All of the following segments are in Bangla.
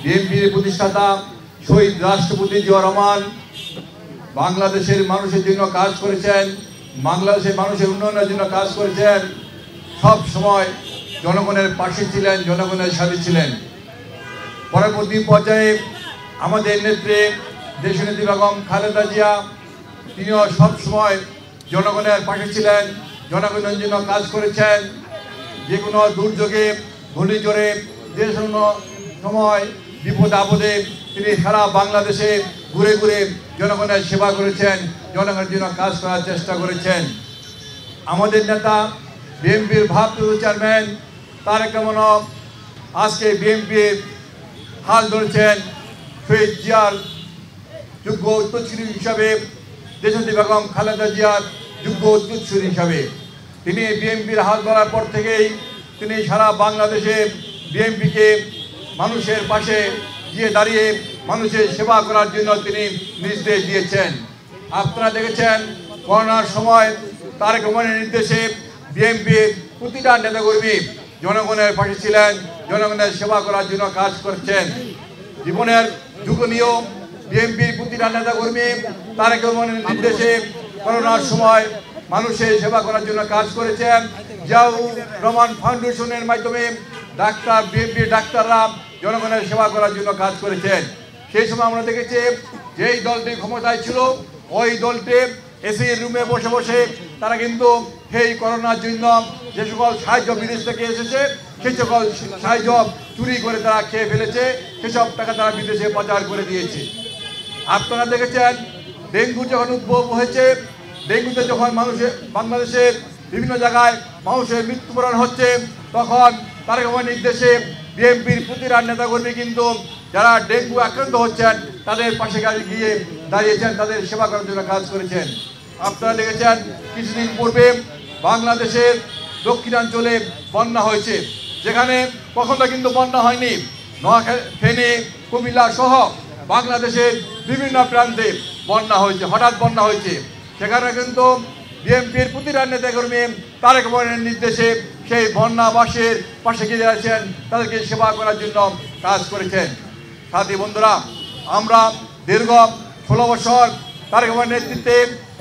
বিএনপির প্রতিষ্ঠাতা শহীদ রাষ্ট্রপতি জিয়াউর রহমান বাংলাদেশের মানুষের জন্য কাজ করেছেন, বাংলাদেশের মানুষের উন্নয়নের জন্য কাজ করেছেন। সব সময় জনগণের পাশে ছিলেন, জনগণের সাথে ছিলেন। পরবর্তী পর্যায়ে আমাদের নেত্রী দেশনেত্রী বেগম খালেদা জিয়া, তিনিও সবসময় জনগণের পাশে ছিলেন, জনগণের জন্য কাজ করেছেন। যে কোনো দুর্যোগে, ঘূর্ণিঝড়ে, যে কোনো সময় বিপদ আপদে তিনি সারা বাংলাদেশে ঘুরে ঘুরে জনগণের সেবা করেছেন, জনগণের জন্য কাজ করার চেষ্টা করেছেন। আমাদের নেতা বিএনপির ভারপ্রাপ্ত চেয়ারম্যান তারেক রহমান আজকে বিএনপির হাল ধরেছেন শহীদ জিয়ার যোগ্য উত্তরসূরি হিসাবে, দেশনেত্রী বেগম খালেদা জিয়ার যোগ্য উত্তরসূরি হিসাবে। তিনি বিএনপির হাল ধরার পর থেকেই তিনি সারা বাংলাদেশে বিএনপিকে মানুষের পাশে গিয়ে দাঁড়িয়ে মানুষের সেবা করার জন্য তিনি নির্দেশ দিয়েছেন। আপনারা দেখেছেন করোনার সময় তারেক রহমানের নির্দেশে বিএনপির প্রতিটা নেতাকর্মী জনগণের পাশে ছিলেন, জনগণের সেবা করার জন্য কাজ করছেন। জীবনের ঝুঁকি বিএনপির প্রতিটা নেতাকর্মী তারেক রহমানের নির্দেশে করোনার সময় মানুষের সেবা করার জন্য কাজ করেছেন। জিয়াউর রহমান ফাউন্ডেশনের মাধ্যমে বিএনপির ডাক্তাররা জনগণের সেবা করার জন্য কাজ করেছেন। সেই সময় আমরা দেখেছি যেই দলটি ক্ষমতায় ছিল ওই দলটি এসির রুমে বসে বসে তারা কিন্তু সেই করোনার জন্য যে সকল সাহায্য বিদেশ থেকে এসেছে সেই সকল সাহায্য চুরি করে তারা খেয়ে ফেলেছে, সেসব টাকা তারা বিদেশে পাচার করে দিয়েছে। আপনারা দেখেছেন ডেঙ্গু যখন উদ্ভব হয়েছে, ডেঙ্গুতে যখন বাংলাদেশের বিভিন্ন জায়গায় মানুষের মৃত্যুবরণ হচ্ছে, তখন তারেক রহমানের নির্দেশে বিএনপির প্রতিটা নেতাকর্মী কিন্তু যারা ডেঙ্গু আক্রান্ত হচ্ছেন তাদের পাশে গিয়ে দাঁড়িয়েছেন, তাদের সেবা করার জন্য কাজ করেছেন। আপনারা দেখেছেন কিছুদিন পূর্বে বাংলাদেশের দক্ষিণাঞ্চলে বন্যা হয়েছে, যেখানে কখনো কিন্তু বন্যা হয়নি। নোয়াখালী, ফেনী, কুমিল্লা সহ বাংলাদেশের বিভিন্ন প্রান্তে বন্যা হয়েছে, হঠাৎ বন্যা হয়েছে। সেখানে কিন্তু বিএনপির প্রতিটা নেতাকর্মী তারেক রহমানের নির্দেশে সেই বন্যাবাসীর পাশে গিয়ে দাঁড়িয়েছেন, তাদেরকে সেবা করার জন্য কাজ করেছেন। সাথী বন্ধুরা, আমরা দীর্ঘ 16 বছর তারেক রহমানের নেতৃত্বে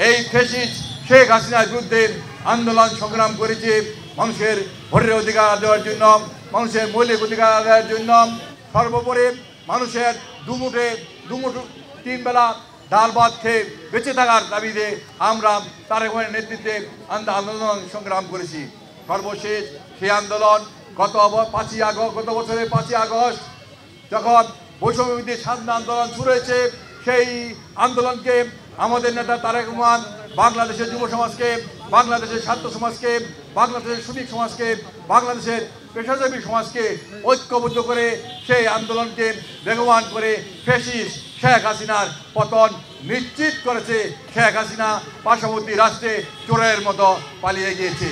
এই ফ্যাসিস্ট শেখ হাসিনার বিরুদ্ধে আন্দোলন সংগ্রাম করেছি। মানুষের ভোটের অধিকার দেওয়ার জন্য, মানুষের মৌলিক অধিকার দেওয়ার জন্য, সর্বোপরি মানুষের দুমুঠো 3 বেলা ডাল ভাত খেয়ে বেঁচে থাকার দাবিতে আমরা তারেক রহমানের নেতৃত্বে আন্দোলন সংগ্রাম করেছি। সর্বশেষ সেই আন্দোলন গত বছরের 5ই আগস্ট যখন বৈষম্যবিরোধী স্বাধীন আন্দোলন শুরু হয়েছে, সেই আন্দোলনকে আমাদের নেতা তারেক রহমান বাংলাদেশের যুব সমাজকে, বাংলাদেশের ছাত্র সমাজকে, বাংলাদেশের শ্রমিক সমাজকে, বাংলাদেশের পেশাজীবী সমাজকে ঐক্যবদ্ধ করে সেই আন্দোলনকে বেগবান করে ফ্যাসিস্ট শেখ হাসিনার পতন নিশ্চিত করেছে। শেখ হাসিনা পার্শ্ববর্তী রাষ্ট্রে চোরের মতো পালিয়ে গিয়েছে।